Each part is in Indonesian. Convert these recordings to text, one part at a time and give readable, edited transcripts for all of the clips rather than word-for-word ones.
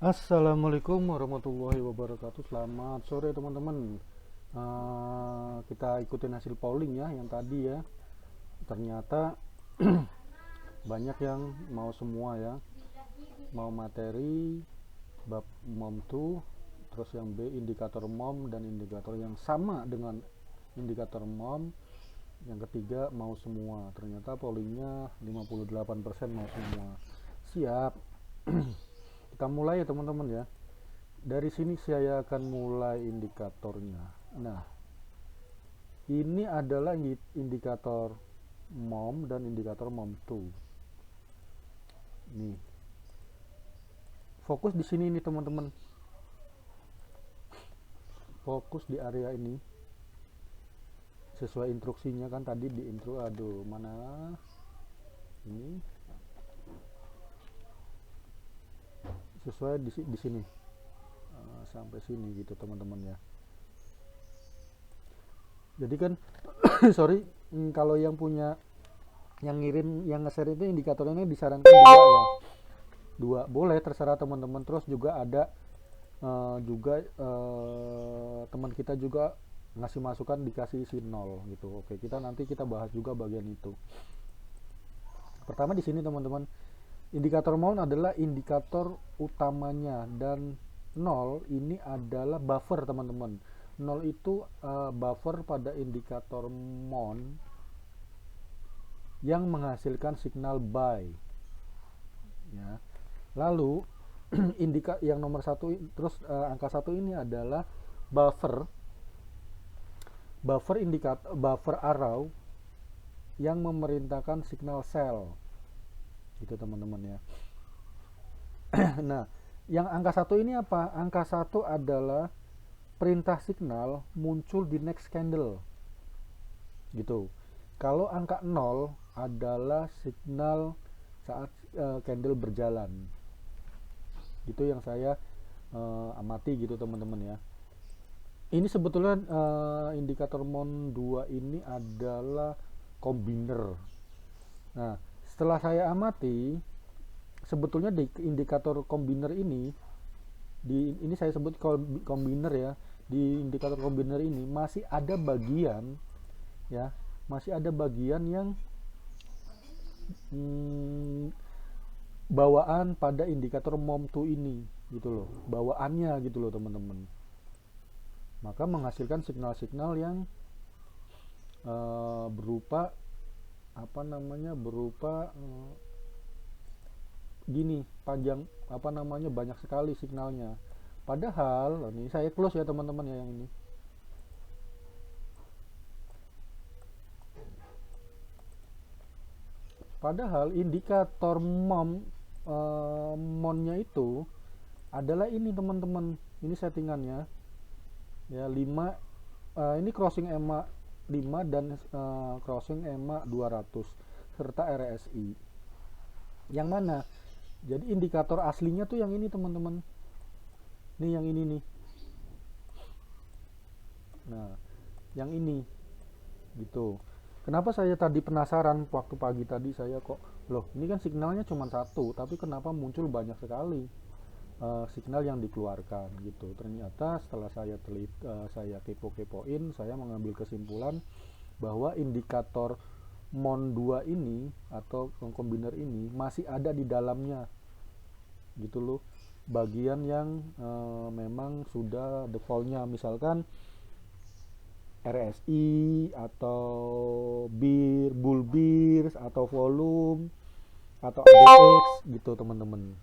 Assalamualaikum warahmatullahi wabarakatuh. Selamat sore teman-teman. Kita ikutin hasil polling ya yang tadi ya. Ternyata banyak yang mau semua ya. Mau materi bab MOM 2, terus yang B indikator MOM dan indikator yang sama dengan indikator MOM. Yang ketiga mau semua. Ternyata pollingnya 58% mau semua. Siap. Kita mulai ya teman-teman ya. Dari sini saya akan mulai indikatornya. Nah, ini adalah indikator MOM dan indikator MOM 2. Nih. Fokus di sini nih teman-teman. Fokus di area ini. Sesuai instruksinya kan tadi di intro, aduh, mana? Ini. Sesuai di sini. Sampai sini gitu teman-teman ya. Jadi kan sorry, kalau yang punya yang ngirim yang nge-share itu indikatornya disarankan dua ya. Dua boleh terserah teman-teman. Terus juga ada teman kita juga ngasih masukan dikasih isi 0 gitu. Oke, nanti kita bahas juga bagian itu. Pertama di sini teman-teman, indikator MOM adalah indikator utamanya dan 0 ini adalah buffer teman-teman. 0 itu buffer pada indikator MOM yang menghasilkan signal buy ya. Lalu yang nomor satu, terus angka satu ini adalah buffer indikator buffer arrow yang memerintahkan signal sell gitu teman-teman ya. Nah, yang angka satu ini apa? Angka satu adalah perintah signal muncul di next candle gitu. Kalau angka 0 adalah signal saat candle berjalan. Itu yang saya amati gitu teman-teman ya. Ini sebetulnya indikator MOM 2 ini adalah combiner. Nah, setelah saya amati, sebetulnya di indikator combiner ini saya sebut combiner ya. Di indikator combiner ini masih ada bagian ya, masih ada bagian yang bawaan pada indikator MOM 2 ini gitu loh. Bawaannya gitu loh teman-teman. Maka menghasilkan signal-signal yang berupa gini, panjang banyak sekali signalnya. Padahal ini saya close ya teman-teman ya yang ini. Padahal indikator MOM-nya itu adalah ini teman-teman. Ini settingannya ya 5, ini crossing EMA 5 dan crossing EMA 200 serta RSI. Yang mana? Jadi indikator aslinya tuh yang ini teman-teman. Nih yang ini nih. Nah, yang ini gitu. Kenapa saya tadi penasaran waktu pagi tadi, saya kok loh ini kan signalnya cuma satu tapi kenapa muncul banyak sekali signal yang dikeluarkan gitu. Ternyata setelah saya kepo-kepoin, saya mengambil kesimpulan bahwa indikator MOM 2 ini atau combiner ini masih ada di dalamnya gitu loh, bagian yang memang sudah defaultnya, misalkan RSI atau bull bears atau volume atau ADX gitu teman-teman.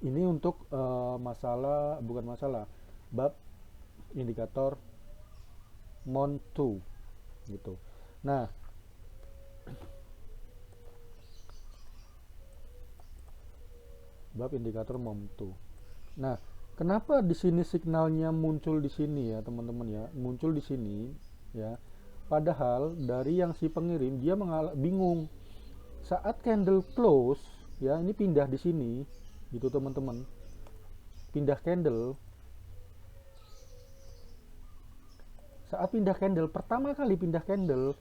Ini untuk bukan masalah bab indikator MOM 2 gitu. Nah, bab indikator MOM 2. Nah, kenapa di sini signalnya muncul di sini ya teman-teman ya, muncul di sini ya. Padahal dari yang si pengirim dia bingung saat candle close ya, ini pindah di sini gitu teman-teman, pindah candle. Saat pindah candle, pertama kali pindah candle,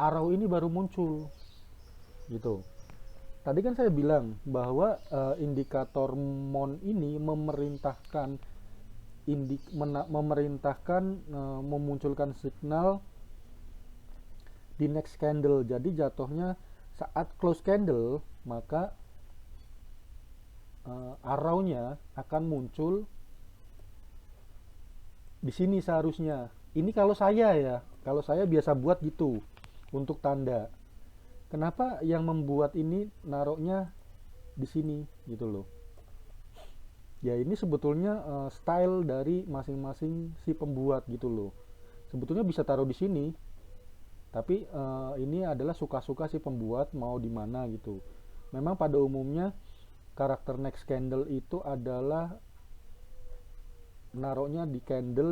arrow ini baru muncul gitu. tadi kan saya bilang bahwa indikator MON ini memerintahkan memunculkan signal di next candle. Jadi jatuhnya saat close candle maka arrow-nya akan muncul di sini seharusnya. Ini kalau saya biasa buat gitu untuk tanda. Kenapa yang membuat ini naruhnya di sini gitu loh. Ya ini sebetulnya style dari masing-masing si pembuat gitu loh. Sebetulnya bisa taruh di sini, tapi ini adalah suka-suka si pembuat mau di mana gitu. Memang pada umumnya karakter next candle itu adalah naruhnya di candle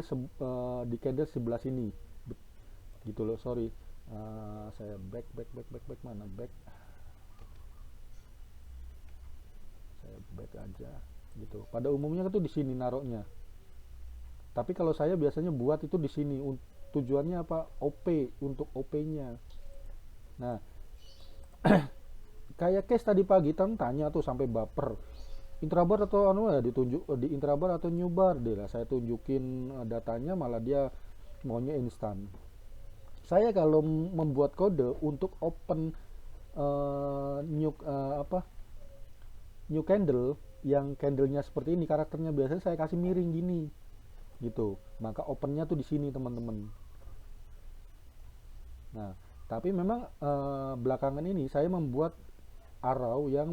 sebelah sini gitu loh. Sorry, saya back mana back, saya back aja gitu. Pada umumnya itu di sini naruhnya, tapi kalau saya biasanya buat itu di sini. Tujuannya apa? OP, untuk OP-nya. Nah, kayak case tadi pagi tanya tuh sampai baper, intrabar atau anu ya, ditunjuk di intrabar atau newbar deh lah. Saya tunjukin datanya malah dia maunya instan. Saya kalau membuat kode untuk open new candle yang candlenya seperti ini, karakternya biasanya saya kasih miring gini gitu, maka opennya tuh di sini teman-teman. Nah, tapi memang belakangan ini saya membuat arrow yang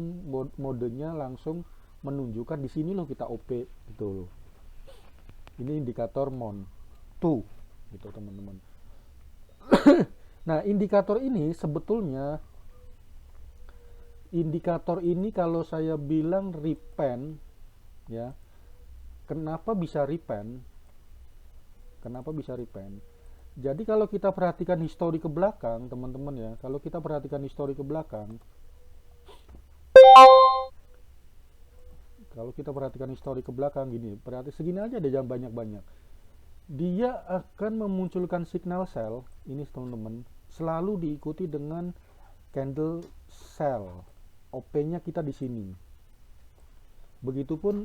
modenya langsung menunjukkan di sini loh kita OP gitu loh. Ini indikator MON tuh gitu teman-teman. Nah, indikator ini kalau saya bilang repen ya. Kenapa bisa repen? Jadi kalau kita perhatikan histori ke belakang, teman-teman ya, gini, berarti segini aja ada jam banyak-banyak. Dia akan memunculkan signal sell ini teman-teman, selalu diikuti dengan candle sell. OP-nya kita di sini. Begitupun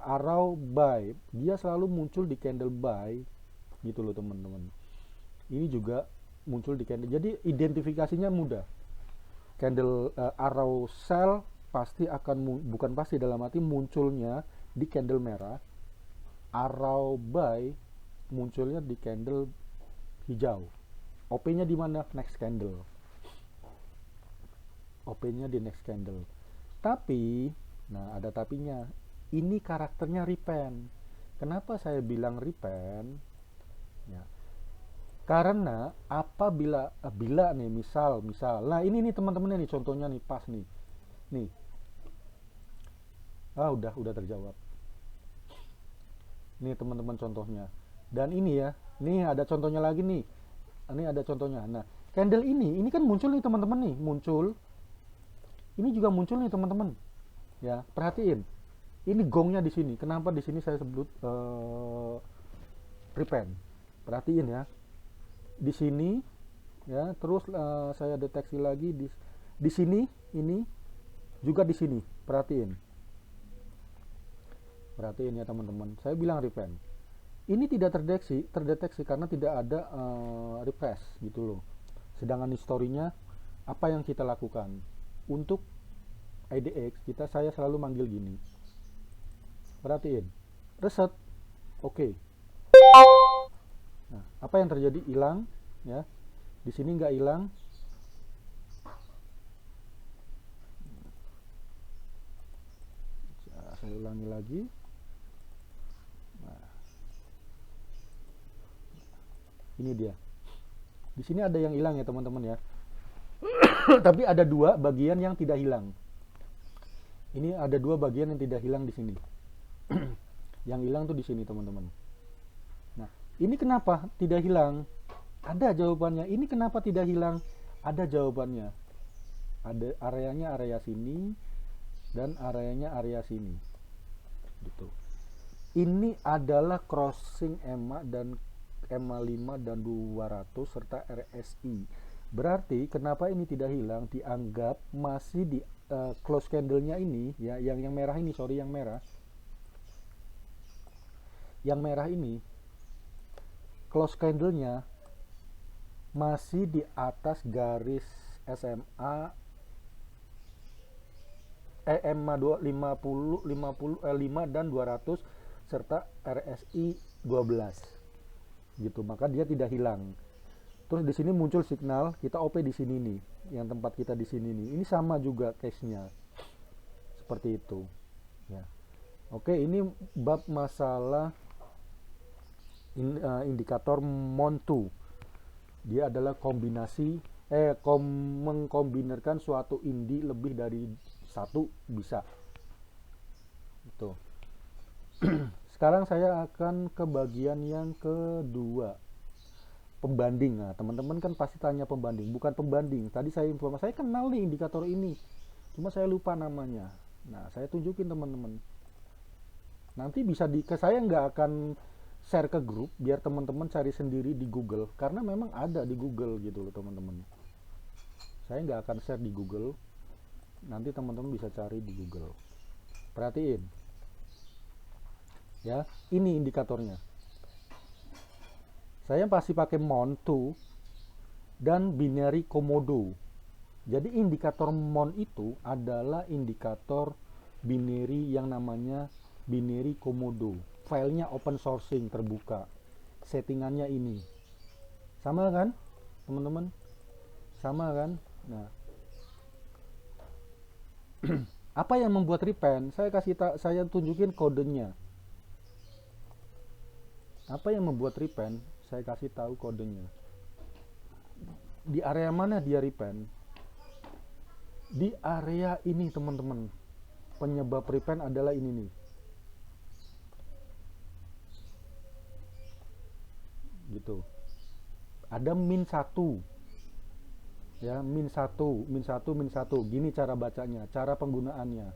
arrow buy, dia selalu muncul di candle buy gitu loh teman-teman. Ini juga muncul di candle, jadi identifikasinya mudah. Candle arrow sell pasti akan bukan pasti, dalam arti munculnya di candle merah. Arrow buy munculnya di candle hijau. OP-nya di mana? Next candle. OP-nya di next candle. Tapi, nah ada tapinya. Ini karakternya repen. Kenapa saya bilang repen? Ya. Karena apabila nih misal, nah ini nih teman-teman nih contohnya nih pas nih. Nih. Udah terjawab. Nih teman-teman contohnya. Dan ini ya, nih ada contohnya lagi nih. Ini ada contohnya. Nah, candle ini kan muncul nih teman-teman nih, muncul. Ini juga muncul nih teman-teman. Ya, perhatiin. Ini gongnya di sini. Kenapa di sini saya sebut repen? Perhatiin ya. Di sini ya, terus saya deteksi lagi di sini, ini juga di sini. Perhatiin ya teman-teman. Saya bilang repen. Ini tidak terdeteksi karena tidak ada request gitu loh. Sedangkan historinya apa yang kita lakukan untuk IDX saya selalu manggil gini. Perhatiin, reset, oke. Nah, apa yang terjadi? Hilang ya. Di sini nggak hilang. Saya ulangi lagi. Nah, ini dia. Di sini ada yang hilang ya teman-teman ya. Tapi ada dua bagian yang tidak hilang. Ini ada dua bagian yang tidak hilang di sini. Yang hilang tuh di sini teman-teman. Nah, ini kenapa tidak hilang? Ada jawabannya. Ini kenapa tidak hilang? Ada jawabannya. Ada areanya area sini dan areanya area sini. Gitu. Ini adalah crossing EMA dan EMA 5 dan 200 serta RSI. Berarti kenapa ini tidak hilang, dianggap masih di close candle-nya ini ya, yang merah ini, sorry, yang merah ini close candle-nya masih di atas garis SMA EMA 50 5 dan 200 serta RSI 12 gitu, maka dia tidak hilang. Terus di sini muncul signal kita OP di sini nih, yang tempat kita di sini nih. Ini sama juga case-nya. Seperti itu. Ya. Oke, ini bab masalah indikator Montu. Dia adalah kombinasi mengkombinirkan suatu indi lebih dari satu bisa. Itu. Sekarang saya akan ke bagian yang kedua, pembanding. Nah, teman-teman kan pasti tanya pembanding, bukan pembanding. Tadi saya informasi, saya kenal nih indikator ini, cuma saya lupa namanya. Nah, saya tunjukin teman-teman. Nanti bisa saya nggak akan share ke grup, biar teman-teman cari sendiri di Google, karena memang ada di Google gitu loh teman-teman. Saya nggak akan share di Google, nanti teman-teman bisa cari di Google. Perhatiin, ya, ini indikatornya. Saya pasti pakai Montu dan binary Komodo. Jadi indikator Mon itu adalah indikator binary yang namanya binary Komodo. Filenya open sourcing, terbuka. Settingannya ini. Sama kan, teman-teman? Sama kan? Nah, apa yang membuat repen? Saya tunjukin kodenya. Apa yang membuat repen? Saya kasih tahu kodenya. Di area mana dia repen? Di area ini, teman-teman. Penyebab repen adalah ini nih. Gitu. Ada min 1. Ya, min 1. Gini cara bacanya, cara penggunaannya.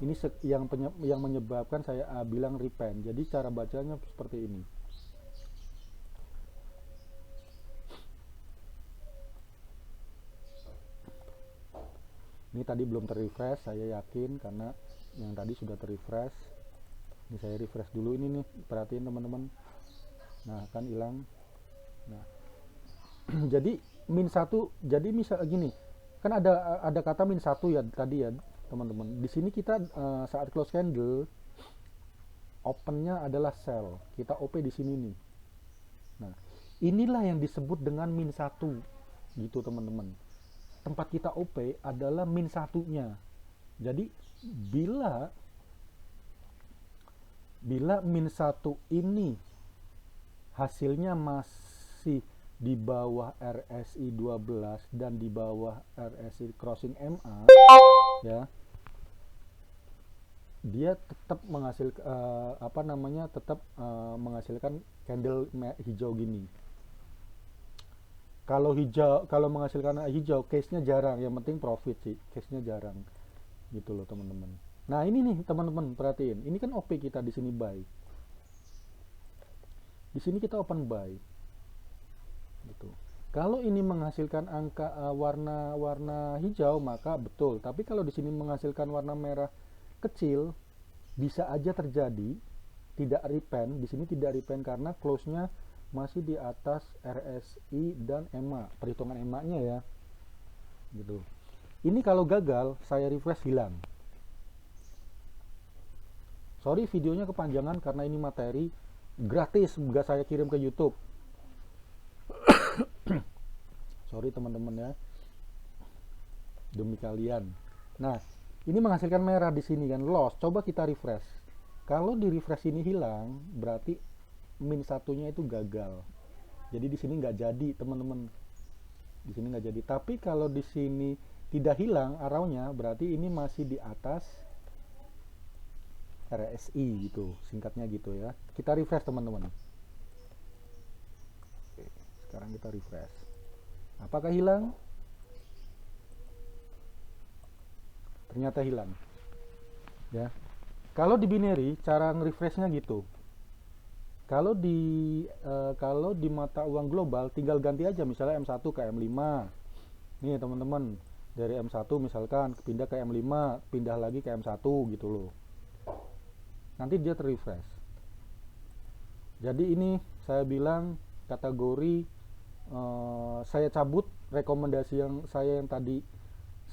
Ini yang menyebabkan saya bilang repen. Jadi cara bacanya seperti ini. Ini tadi belum terrefresh, saya yakin, karena yang tadi sudah terrefresh. Ini saya refresh dulu, ini nih, perhatiin teman-teman. Nah, kan hilang. Nah, jadi min 1, jadi misal gini, kan ada kata min 1 ya tadi ya teman-teman. Di sini kita saat close candle opennya adalah sell, kita OP di sini nih. Nah, inilah yang disebut dengan min 1 gitu teman-teman. Tempat kita OP adalah min 1-nya. Jadi bila min 1 ini hasilnya masih di bawah RSI 12 dan di bawah RSI crossing MA, ya, dia tetap menghasilkan candle hijau gini. Kalau menghasilkan hijau, case-nya jarang, yang penting profit sih, case-nya jarang. Gitu loh, teman-teman. Nah, ini nih, teman-teman, perhatiin. Ini kan OP kita di sini buy. Di sini kita open buy. Gitu. Kalau ini menghasilkan angka warna hijau, maka betul. Tapi kalau di sini menghasilkan warna merah kecil, bisa aja terjadi tidak repen. Di sini tidak repen karena close-nya masih di atas RSI dan EMA, perhitungan EMA-nya ya. Gitu. Ini kalau gagal, saya refresh hilang. Sorry videonya kepanjangan karena ini materi gratis, nggak saya kirim ke YouTube. Sorry teman-teman ya. Demi kalian. Nah, ini menghasilkan merah di sini kan, loss. Coba kita refresh. Kalau di refresh ini hilang, berarti min 1-nya itu gagal. Jadi di sini nggak jadi, teman-teman. Di sini nggak jadi. Tapi kalau di sini tidak hilang arrownya, berarti ini masih di atas RSI gitu, singkatnya gitu ya. Kita refresh teman-teman. Oke, sekarang kita refresh. Apakah hilang? Ternyata hilang. Ya. Kalau di binary, cara nge-refreshnya gitu. Kalau di mata uang global tinggal ganti aja, misalnya M1 ke M5, nih teman-teman, dari M1 misalkan pindah ke M5, pindah lagi ke M1 gitu loh, nanti dia terrefresh. Jadi ini saya bilang kategori saya cabut rekomendasi yang tadi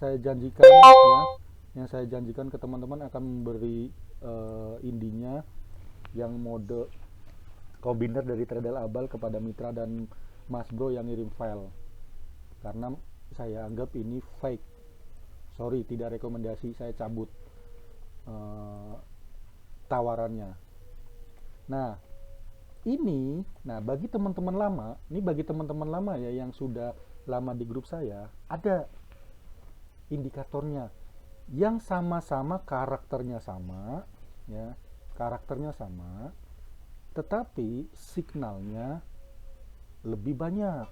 saya janjikan ya, yang saya janjikan ke teman-teman akan memberi indinya yang mode kombiner dari Tredel Abal kepada mitra dan Mas Bro yang ngirim file, karena saya anggap ini fake. Sorry, tidak rekomendasi, saya cabut tawarannya. Nah, bagi teman-teman lama, ya yang sudah lama di grup saya, ada indikatornya yang sama-sama karakternya sama, ya, karakternya sama, tetapi signalnya lebih banyak.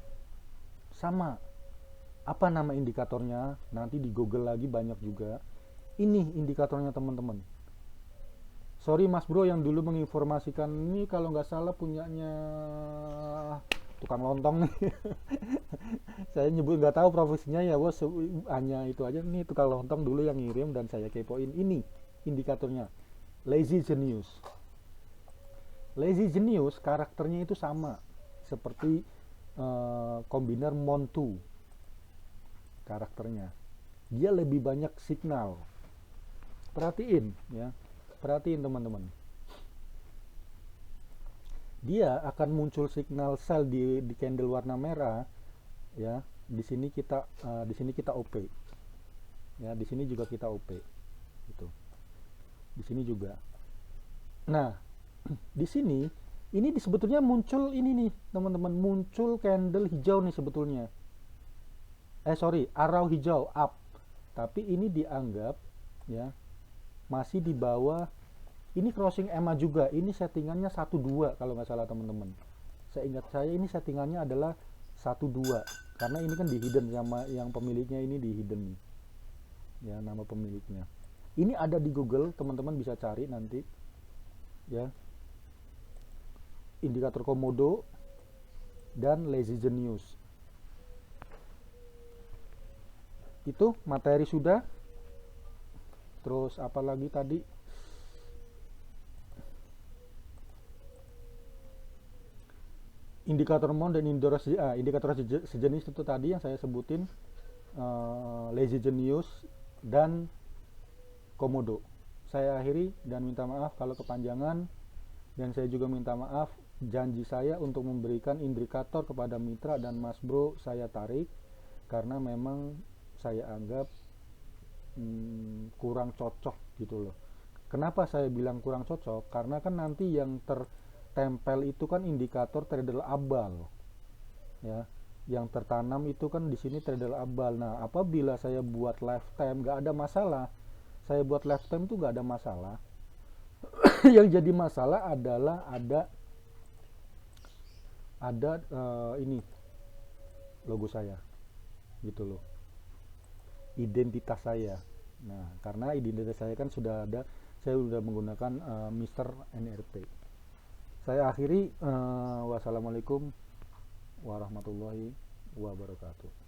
Sama. Apa nama indikatornya? Nanti di Google lagi banyak juga. Ini indikatornya teman-teman. Sorry Mas Bro yang dulu menginformasikan ini, kalau nggak salah punyanya tukang lontong nih. Saya nyebut nggak tahu profesinya ya bos, hanya itu aja nih, tukang lontong dulu yang ngirim dan saya kepoin. Ini indikatornya Lazy Genius. Lazy Genius karakternya itu sama seperti kombiner Montu. Karakternya dia lebih banyak signal. Perhatiin ya, perhatiin teman-teman, dia akan muncul signal sell di candle warna merah ya. Di sini kita OP ya, di sini juga kita OP gitu, di sini juga. Nah, di sini ini sebetulnya muncul ini nih teman-teman, muncul candle hijau nih sebetulnya, arrow hijau up, tapi ini dianggap ya masih di bawah. Ini crossing EMA juga, ini settingannya 12 kalau nggak salah teman-teman. Seingat saya ini settingannya adalah 12, karena ini kan di hidden sama yang pemiliknya, ini di hidden ya, nama pemiliknya. Ini ada di Google, teman-teman bisa cari nanti ya, indikator Komodo dan Lazy Genius. Itu materi sudah. Terus apa lagi tadi? Indikator MON dan indikator sejenis itu tadi yang saya sebutin, Lazy Genius dan Komodo. Saya akhiri dan minta maaf kalau kepanjangan, dan saya juga minta maaf, janji saya untuk memberikan indikator kepada mitra dan Mas Bro saya tarik karena memang saya anggap kurang cocok gitu loh. Kenapa saya bilang kurang cocok? Karena kan nanti yang tertempel itu kan indikator Tredel Abal ya, yang tertanam itu kan di sini Tredel Abal. Nah, apabila saya buat lifetime nggak ada masalah, saya buat lifetime itu nggak ada masalah. Yang jadi masalah adalah ada ini logo saya gitu loh, identitas saya. Nah, karena identitas saya kan sudah ada, saya sudah menggunakan Mr. NRP. Saya akhiri, wassalamualaikum warahmatullahi wabarakatuh.